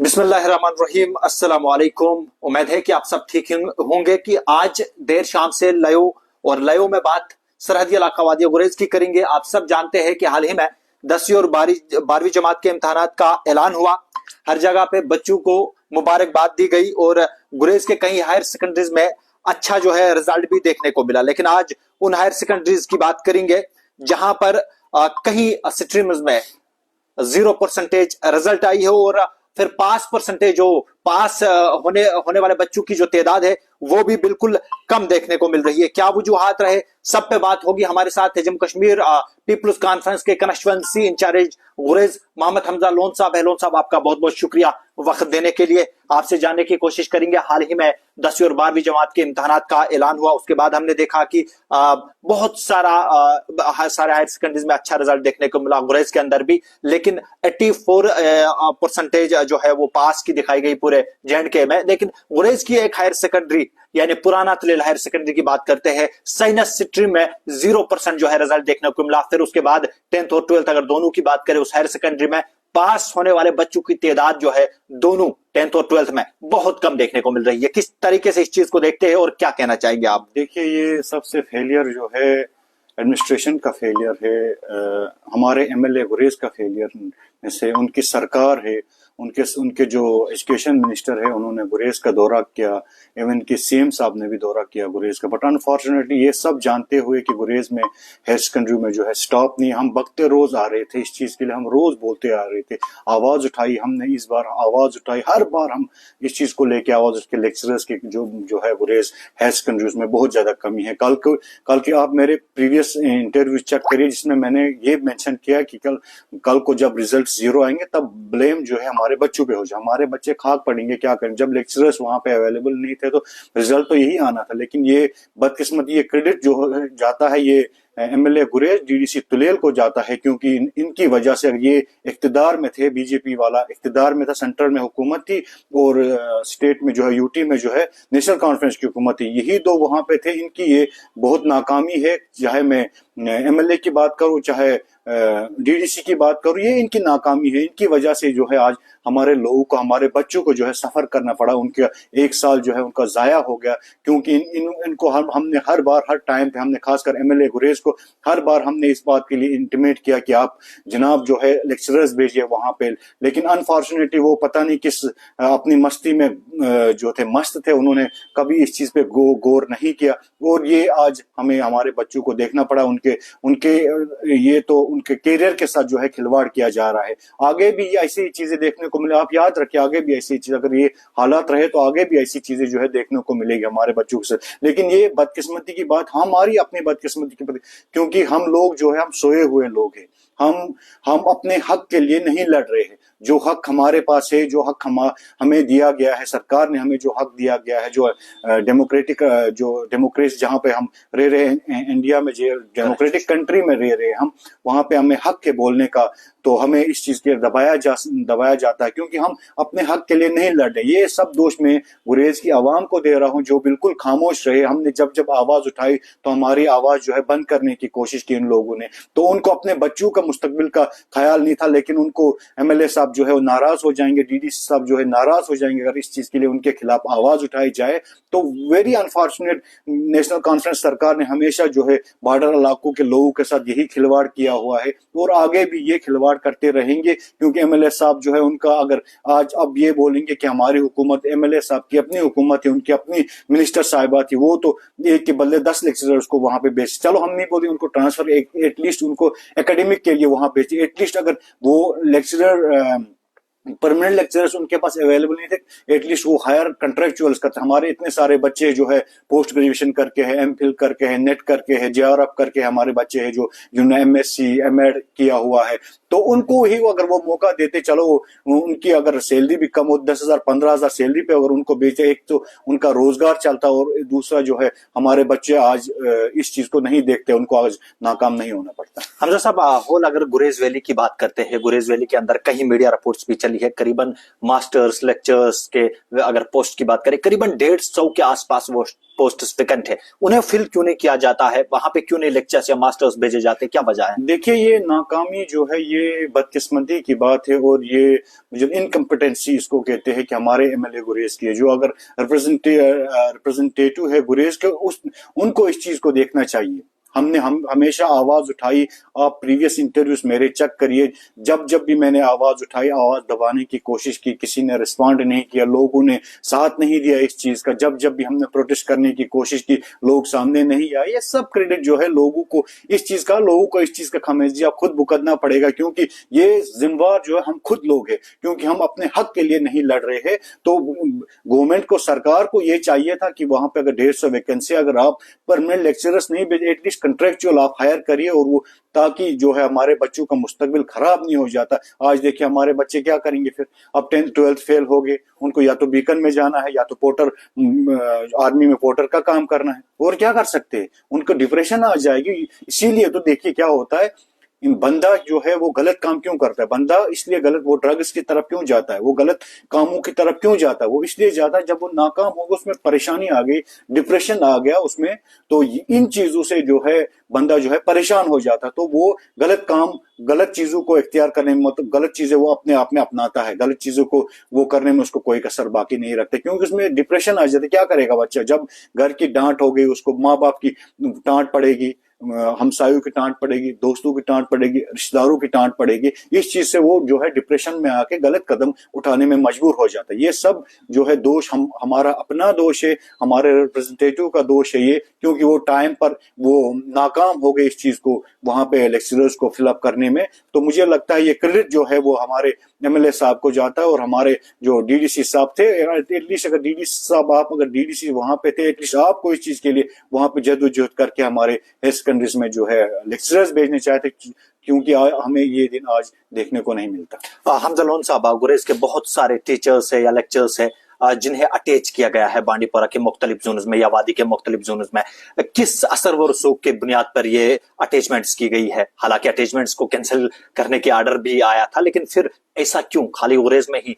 बिस्मिल्लाहिर्रहमानिर्रहीम। अस्सलाम वालेकुम। उम्मीद है कि आप सब ठीक होंगे कि आज देर शाम से लयो में बात सरहदी इलाका वादिया गुरेज की करेंगे। आप सब जानते हैं कि हाल ही में 10वीं और 12वीं जमात के इम्तहानात का ऐलान हुआ। हर जगह पे बच्चों को मुबारकबाद दी गई और गुरेज के कई हायर सेकेंडरीज में अच्छा जो है रिजल्ट भी देखने को मिला। लेकिन आज उन हायर सेकेंडरीज की बात करेंगे जहां पर कहीं स्ट्रीम्स में 0% रिजल्ट आई है और फिर पास परसेंटेज जो पास होने वाले बच्चों की जो तादाद है वो भी बिल्कुल कम देखने को मिल रही है। क्या वजूहात रहे, सब पे बात होगी। हमारे साथ है जम्मू कश्मीर पीपल्स कॉन्फ्रेंस के कंस्टिट्यूएंसी इंचार्ज गुरेज मोहम्मद हमजा लोन साहब है। लोन साहब, आपका बहुत बहुत शुक्रिया वक्त देने के लिए। आपसे जानने की कोशिश करेंगे, हाल ही में 10वीं और 12वीं जमात के इम्तहानात का ऐलान हुआ, उसके बाद हमने देखा कि बहुत सारे हायर सेकेंडरीज में अच्छा रिजल्ट देखने को मिला, गुरेज के अंदर भी। लेकिन 84% जो है वो पास की दिखाई गई पूरे J&K में। लेकिन गुरेज की एक हायर सेकेंडरी यानी पुराना तलेल हायर सेकेंडरी की बात करते हैं, साइंस स्ट्रीम में 0% जो है रिजल्ट देखने को मिला। फिर उसके बाद 10th और 12th अगर दोनों की बात करें, उस हायर सेकेंडरी में पास होने वाले बच्चों की तादाद जो है दोनों 10th और 12th में बहुत कम देखने को मिल रही है। किस तरीके से इस चीज को देखते हैं और क्या कहना चाहेंगे आप? देखिए, ये सबसे फेलियर जो है एडमिनिस्ट्रेशन का फेलियर है, हमारे एमएलए गुरेज का फेलियर में से उनकी सरकार है। उनके जो एजुकेशन मिनिस्टर है उन्होंने गुरेज का दौरा किया, इवन कि सीएम साहब ने भी दौरा किया गुरेज का। बट अनफॉर्चुनेटली ये सब जानते हुए कि गुरेज में हायर सेकेंडरी में जो है स्टॉप नहीं, हम बकते रोज आ रहे थे इस चीज के लिए, हम रोज बोलते आ रहे थे, आवाज उठाई हमने, इस बार आवाज उठाई, हर बार हम इस चीज को लेके आवाज उसके लेक्चरर्स की जो है गुरेज हायर सेकेंडरी में बहुत ज्यादा कमी है। कल के आप मेरे प्रीवियस इंटरव्यू चेक करिए जिसमें मैंने ये मेंशन किया कि कल को जब रिजल्ट 0 आएंगे तब ब्लेम जो है हमारे बच्चों पे हो जाए, हमारे बच्चे खाक पड़ेंगे, क्या करें। जब लेक्चरर्स वहां पे अवेलेबल नहीं थे तो रिजल्ट तो यही आना था। लेकिन ये बदकिस्मती, ये क्रेडिट जो जाता है ये एमएलए गुरेज डीडीसी तुलेल को जाता है, क्योंकि इनकी वजह से ये इक्तदार में थे, बीजेपी वाला इक्तदार में था, सेंटर में हुकूमत थी और स्टेट में जो है यूटी में जो है नेशनल कॉन्फ्रेंस की हुकूमत थी, यही दो वहां पे थे। इनकी ये बहुत नाकामी है, चाहे मैं एमएलए की बात करूं चाहे डीडीसी की बात करूं, ये इनकी नाकामी है। इनकी वजह से जो है आज हमारे लोगों को, हमारे बच्चों को जो है सफर करना पड़ा, उनका 1 साल जो है उनका जाया हो गया। क्योंकि इनको हमने हर बार, हर टाइम पे हमने, खासकर एमएलए गुरेज को हर बार हमने इस बात के लिए इंटीमेट किया कि आप जनाब जो है लेक्चरर्स भेजिए वहां पे। लेकिन अनफॉर्चुनेटली वो पता नहीं किस अपनी मस्ती में जो थे मस्त थे, उन्होंने कभी इस चीज पे गौर नहीं किया और ये आज हमें, हमारे बच्चों को देखना पड़ा। उनके ये तो उनके करियर के साथ जो है खिलवाड़ किया जा रहा है। आगे भी ऐसी चीजें देखने को मिले, आप याद रखिए, आगे भी ऐसी चीज, अगर ये हालात रहे तो आगे भी ऐसी चीजें जो है देखने को मिलेगी हमारे बच्चों के साथ। लेकिन ये बदकिस्मती की बात, हमारी अपनी बदकिस्मती की, क्योंकि हम लोग जो है हम सोए हुए लोग हैं, हम अपने हक के लिए नहीं लड़ रहे हैं। जो हक हमारे पास है, जो हक हमें दिया गया है, सरकार ने हमें जो हक दिया गया है, जो डेमोक्रेसी जहां पे हम रह रहे हैं, इंडिया में जो डेमोक्रेटिक कंट्री में रह रहे हैं हम, वहां पे हमें हक के बोलने का, तो हमें इस चीज के दबाया जाता है क्योंकि हम अपने हक के लिए नहीं लड़ रहे। ये सब दोष मैं गुरेज की आवाम को दे रहा हूं जो बिल्कुल खामोश रहे। हमने जब आवाज उठाई तो हमारी आवाज जो है बंद करने की कोशिश की इन लोगों ने, तो उनको अपने बच्चों का मुस्तकबिल का ख्याल नहीं था। लेकिन उनको एमएलए साहब जो है वो नाराज हो जाएंगे, डीडीसी साहब जो है नाराज हो जाएंगे अगर इस चीज के लिए उनके खिलाफ आवाज उठाई जाए। तो वेरी अनफॉर्चुनेट, नेशनल कॉन्फ्रेंस सरकार ने हमेशा जो है बॉर्डर इलाकों के लोगों के साथ यही खिलवाड़ किया हुआ है और आगे भी ये खिलवाड़ करते रहेंगे। क्योंकि एमएलए साहब जो है उनका, अगर आज अब ये बोलेंगे कि हमारी हुकूमत, एमएलए साहब की अपनी हुकूमत है, उनकी अपनी मिनिस्टर साहिबा थी, वो तो एक के बदले 10 लेक्चरर्स को वहां पे भेज, चलो हम नहीं बोले उनको ट्रांसफर, एटलीस्ट उनको एकेडमिक के लिए वहां भेजिए। एटलीस्ट अगर वो लेक्चरर परमानेंट लेक्चरर्स उनके पास अवेलेबल नहीं थे, एटलीस्ट वो हायर कंट्रेक्चुअल्स करते। हमारे इतने सारे बच्चे जो है पोस्ट ग्रेजुएशन करके है, एमफिल करके है, नेट करके है, जेआरएफ करके हमारे बच्चे हैं जो जिन्होंने एमएससी एमएड किया हुआ है, तो उनको ही अगर वो मौका देते, चलो उनकी अगर सैलरी भी कम हो, 10,000 15,000 सैलरी पे अगर उनको बेचे, एक तो उनका रोजगार चलता और दूसरा जो है हमारे बच्चे आज इस चीज को नहीं देखते, उनको आज नाकाम नहीं होना पड़ता। हमजा साहब, होल अगर गुरेज वैली की बात करते हैं, गुरेज वैली के अंदर कहीं मीडिया रिपोर्ट्स भी चली खाली है। करीबन मास्टर्स लेक्चर्स के अगर पोस्ट की बात करें, करीबन 150 के आसपास वो पोस्ट वैकेंट है। उन्हें फिल क्यों नहीं किया जाता है? वहां पे क्यों नहीं लेक्चर्स या मास्टर्स भेजे जाते? क्या वजह है? देखिए, ये नाकामी जो है ये बदकिस्मती की बात है, और ये जो इनकम्पिटेंसी इसको कहते हैं कि हमारे एमएलए गुरेज की है, जो अगर रिप्रेजेंटेटिव है गुरेज के, उनको इस चीज को देखना चाहिए। हम हमेशा आवाज उठाई। आप प्रीवियस इंटरव्यूज मेरे चेक करिए, जब जब भी मैंने आवाज उठाई, आवाज दबाने की कोशिश की, किसी ने रिस्पॉन्ड नहीं किया, लोगों ने साथ नहीं दिया इस चीज का। जब जब भी हमने प्रोटेस्ट करने की कोशिश की, लोग सामने नहीं आए। ये सब क्रेडिट जो है लोगों को इस चीज का खमेजिया खुद भुगतना पड़ेगा, क्योंकि ये जिम्मेवार जो है हम खुद लोग हैं, क्योंकि हम अपने हक के लिए नहीं लड़ रहे हैं। तो गवर्नमेंट को, सरकार को ये चाहिए था कि वहां पे अगर 150 वैकेंसी, अगर आप परमानेंट लेक्चरर्स नहीं भेजे, एटलीस्ट कंट्रेक्चुअल आप हायर करिए, और वो ताकि जो है हमारे बच्चों का मुस्तकबिल खराब नहीं हो जाता। आज देखिए हमारे बच्चे क्या करेंगे फिर, अब 10th 12th फेल हो गए, उनको या तो बीकन में जाना है, या तो पोर्टर, आर्मी में पोर्टर का काम करना है, और क्या कर सकते हैं, उनको डिप्रेशन आ जाएगी। इसीलिए तो देखिए क्या होता है, बंदा जो है वो गलत काम क्यों करता है, बंदा इसलिए गलत, वो ड्रग्स की तरफ क्यों जाता है, वो गलत कामों की तरफ क्यों जाता है, वो इसलिए जाता है जब वो नाकाम होगा, उसमें परेशानी आ गई, डिप्रेशन आ गया उसमें, तो इन चीजों से जो है बंदा जो है परेशान हो जाता है, तो वो गलत काम, गलत चीजों को इख्तियार करने में, मतलब गलत चीजें वो अपने आप में अपनाता है, गलत चीजों को वो करने में उसको कोई कसर बाकी नहीं रखते, क्योंकि उसमें डिप्रेशन आ जाता है। क्या करेगा बच्चा, जब घर की डांट हो गई, उसको माँ बाप की डांट पड़ेगी, हमसायों की डांट पड़ेगी, दोस्तों की डांट पड़ेगी, रिश्तेदारों की डांट पड़ेगी, इस चीज से वो जो है डिप्रेशन में आके गलत कदम उठाने में मजबूर हो जाता है। ये सब जो है दोष हमारा अपना दोष है, हमारे रिप्रेजेंटेटिव का दोष है ये, क्योंकि वो टाइम पर वो नाकाम हो गए इस चीज को, वहां पे लेक्चरर्स को फिलअप करने में। तो मुझे लगता है ये क्रेडिट जो है वो हमारे एमएलए साहब को जाता है, और हमारे जो डीडीसी साहब थे, एटलीस्ट अगर डीडीसी साहब, आप अगर डीडीसी वहां पे थे, एटलीस्ट आपको इस चीज के लिए वहां पे जद्दोजहद करके हमारे हायर सेकेंडरीज में जो है लेक्चरर्स भेजने चाहते, क्योंकि हमें ये दिन आज देखने को नहीं मिलता। हमजा लोन साहब, गुरेज के बहुत सारे टीचर्स है या लेक्चर्स है जिन्हें अटैच किया गया है बांडीपोरा के मुख्तलिफ जोन्स में या वादी के मुख्तलिफ जोन्स में, किस असर व रसूख के बुनियाद पर ये अटैचमेंट्स की गई है? हालांकि अटैचमेंट्स को कैंसिल करने के ऑर्डर भी आया था, लेकिन फिर ऐसा क्यों? खाली गुरेज में ही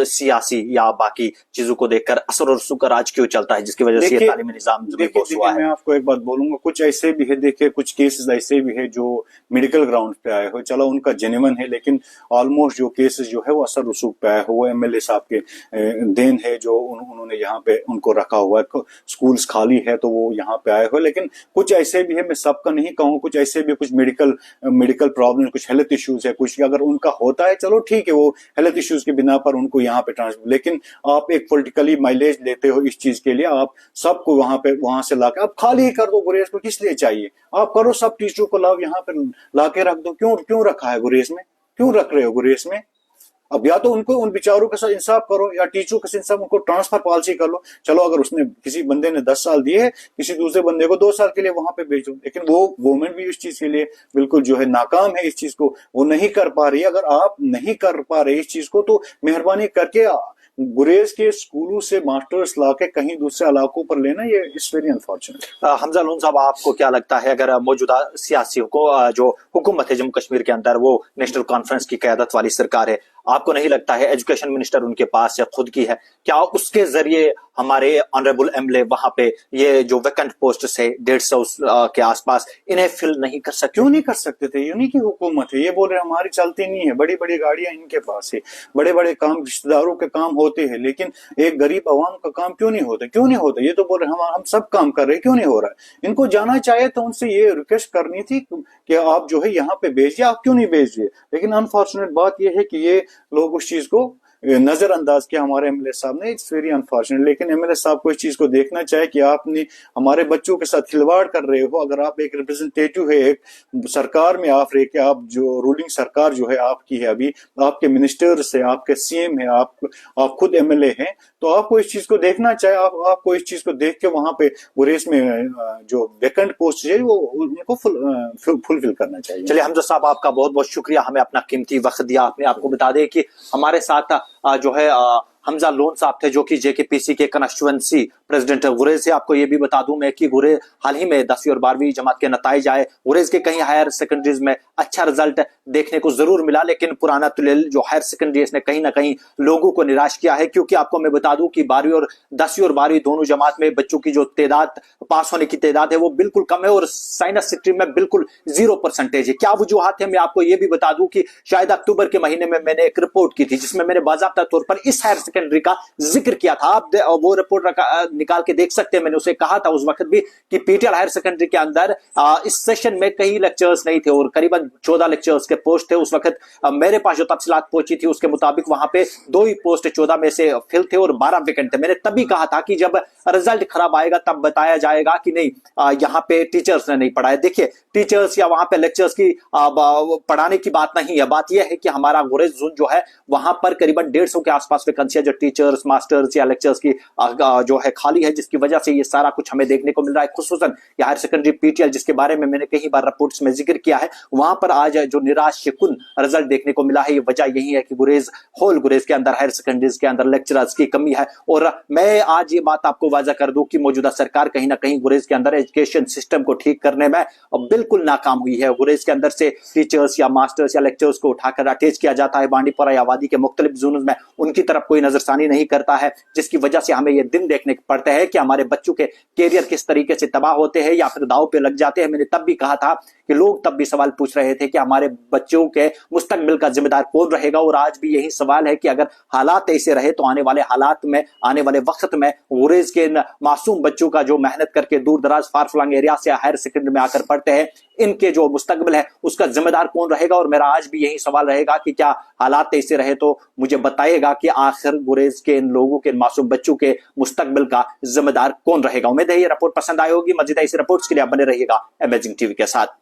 सियासी या बाकी चीजों को देखकर असर और रसूख का राज क्यों चलता है, जिसकी वजह से ये तालीमी निजाम हुआ है? मैं आपको एक बात बोलूंगा, कुछ ऐसे भी है, देखिए कुछ केसेस ऐसे भी है जो मेडिकल ग्राउंड पे आए हो, चलो उनका जेन्युइन है, लेकिन ऑलमोस्ट जो केसेस जो है वो असर रसूख पे आए हो, वो एमएलए साहब के देन है, जो उन्होंने यहाँ पे उनको रखा हुआ है। स्कूल्स खाली है तो वो यहाँ पे आए हो, लेकिन कुछ ऐसे भी है, मैं सबका नहीं कहूँ, कुछ ऐसे भी, कुछ मेडिकल प्रॉब्लम, कुछ हेल्थ इश्यूज है, कुछ अगर उनका होता है चलो ठीक है, वो हेल्थ इश्यूज के बिना पर उनको यहाँ पे ट्रांसफर, लेकिन आप एक पॉलिटिकली माइलेज लेते हो इस चीज के लिए, आप सबको वहां से लाके आप खाली कर दो। गुरेज को किस लिए चाहिए? आप करो, सब टीचरों को लाओ यहाँ पे लाके रख दो। क्यों रखा है गुरेज में? क्यों रख रहे हो गुरेज में? अब या तो उनको, उन बेचारों के साथ इंसाफ करो, या टीचरों के साथ इंसाफ, उनको ट्रांसफर पॉलिसी कर लो। चलो अगर उसने, किसी बंदे ने 10 साल दिए, किसी दूसरे बंदे को 2 साल के लिए वहां पे भेजो, लेकिन वो गवर्नमेंट भी इस चीज के लिए बिल्कुल जो है नाकाम है, इस चीज को वो नहीं कर पा रही है। अगर आप नहीं कर पा रहे इस चीज को, तो मेहरबानी करके गुरेज के स्कूलों से मास्टर्स लाके कहीं दूसरे इलाकों पर लेना, ये it's very unfortunate. Hamza loan साहब, आपको क्या लगता है, अगर मौजूदा सियासी जो हुकूमत है जम्मू कश्मीर के अंदर, वो नेशनल कॉन्फ्रेंस की क़यादत वाली सरकार है, आपको नहीं लगता है एजुकेशन मिनिस्टर उनके पास या खुद की है, क्या उसके जरिए हमारे ऑनरेबल एमएलए वहां पे ये जो वैकेंट पोस्ट है 150 के आसपास, इन्हें फिल नहीं कर सकते? क्यों नहीं कर सकते थे? उन्हीं की हुकूमत है, ये बोल रहे हमारी चलती नहीं है, बड़ी बड़ी गाड़ियां इनके पास है, बड़े बड़े काम रिश्तेदारों के काम होते हैं, लेकिन एक गरीब आवाम का काम क्यों नहीं होता? ये तो बोल रहे हम सब काम कर रहे हैं, क्यों नहीं हो रहा है? इनको जाना चाहिए तो उनसे ये रिक्वेस्ट करनी थी कि आप जो है यहाँ पे भेजिए, आप क्यों नहीं भेजिए? लेकिन अनफॉर्चुनेट बात ये है कि ये लोग उस चीज को नजरअंदाज किया हमारे एमएलए साहब ने। It's very unfortunate. लेकिन एमएलए साहब को इस चीज को देखना चाहिए कि आपने हमारे बच्चों के साथ खिलवाड़ कर रहे हो। अगर आप एक रिप्रेजेंटेटिव है, एक सरकार में आप रहे, कि आप जो रूलिंग सरकार जो है आपकी है, अभी आपके मिनिस्टर्स है, आपके सीएम है, आप खुद एमएलए हैं, तो आपको इस चीज को देखना चाहिए। आपको इस चीज को देख के वहां पे गुरेज में जो वैकेंट पोस्ट है वो उनको फुलफिल करना चाहिए। चलिए हमजा साहब, आपका बहुत बहुत शुक्रिया, हमें अपना कीमती वक्त दिया। आपने, आपको बता दें कि हमारे साथ जो है हमजा लोन साहब थे जो कि जेकेपीसी के कंस्टिट्यूएंसी प्रेसिडेंट गुरेज से। आपको ये भी बता दूं मैं कि गुरेज हाल ही में 10वीं और 12वीं जमात के नताइज आए, गुरेज के कहीं हायर सेकेंडरीज में अच्छा रिजल्ट देखने को जरूर मिला, लेकिन पुराना तुलेल जो हायर सेकेंडरी इसने कहीं ना कहीं लोगों को निराश किया है। क्योंकि आपको मैं बता दूं कि 10वीं और 12वीं दोनों जमात में बच्चों की जो तादाद, पास होने की तादाद है वो बिल्कुल कम है और साइंस स्ट्रीम में बिल्कुल 0% है। क्या वजूहत है, मैं आपको ये भी बता दूं कि शायद अक्टूबर के महीने में मैंने एक रिपोर्ट की थी जिसमें मैंने बाकायदा तौर पर इस हायर सेकेंडरी का जिक्र किया था। आप वो रिपोर्ट निकाल के देख सकते हैं। मैंने उसे कहा था उस वक्त भी कि पीटीएल हायर सेकेंडरी के अंदर इस सेशन में कई लेक्चर्स नहीं थे और करीबन 14 लेक्चर्स के पोस्ट थे। उस वक्त मेरे पास जो तफसीलात पहुंची थी उसके मुताबिक वहां पे 2 ही पोस्ट 14 में से फिल थे और 12 वैकेंट थे। मैंने तभी कहा था कि जब रिजल्ट खराब आएगा तब बताया जाएगा कि नहीं यहाँ पे टीचर्स ने नहीं पढ़ाया। देखिए, टीचर्स या वहां पे लेक्चर्स की पढ़ाने की बात नहीं है, बात यह है कि हमारा गुरेज जोन जो है वहां पर करीबन 150 के आसपास वैकेंसी जो टीचर्स, मास्टर्स या लेक्चर्स की जो है खाली है, जिसकी वजह से ये सारा कुछ हमें देखने को मिल रहा है। खुसूसन हायर सेकेंडरी पीटीएल जिसके बारे में मैंने कई बार रिपोर्ट्स में जिक्र किया है, वहां पर आज जो निराशाकुन रिजल्ट देखने को मिला है, ये वजह यही है कि गुरेज के अंदर हायर सेकेंडरीज के अंदर लेक्चरर्स की कमी है। और मैं आज ये बात आपको वाजा कर दूं कि मौजूदा सरकार कहीं ना कहीं गुरेज के अंदर एजुकेशन सिस्टम को ठीक करने में बिल्कुल नाकाम हुई है। गुरेज के अंदर से टीचर्स या मास्टर्स या लेक्चर्स को उठाकर अटैच किया जाता है बांडीपोरा या वादी के मुख्तलिफ जोन में, उनकी तरफ कोई नजरसानी नहीं करता है, जिसकी वजह से हमें ये दिन देखने पड़ते हैं कि हमारे बच्चों के कैरियर किस तरीके से तबाह होते हैं या फिर दाव पे लग जाते हैं। मैंने तब भी कहा था कि लोग तब भी सवाल पूछ रहे थे कि हमारे बच्चों के मुस्तकबिल का जिम्मेदार कौन रहेगा, और आज भी यही सवाल है कि अगर हालात ऐसे रहे तो आने वाले हालात में, आने वाले वक्त में गुरेज के मासूम बच्चों का जो मेहनत करके दूर दराज फार फ्लंग एरिया से हायर सेकेंडरी में आकर पढ़ते हैं, इनके जो मुस्तकबिल है उसका जिम्मेदार कौन रहेगा। और मेरा आज भी यही सवाल रहेगा कि क्या हालात ऐसे रहे तो मुझे बताइएगा कि आखिर गुरेज के इन लोगों के, मासूम बच्चों के मुस्तकबिल का जिम्मेदार कौन रहेगा। उम्मीद है ये रिपोर्ट पसंद आई होगी। मजीद ऐसी रिपोर्ट्स के लिए आप बने रहिएगा अमेजिंग टीवी के साथ।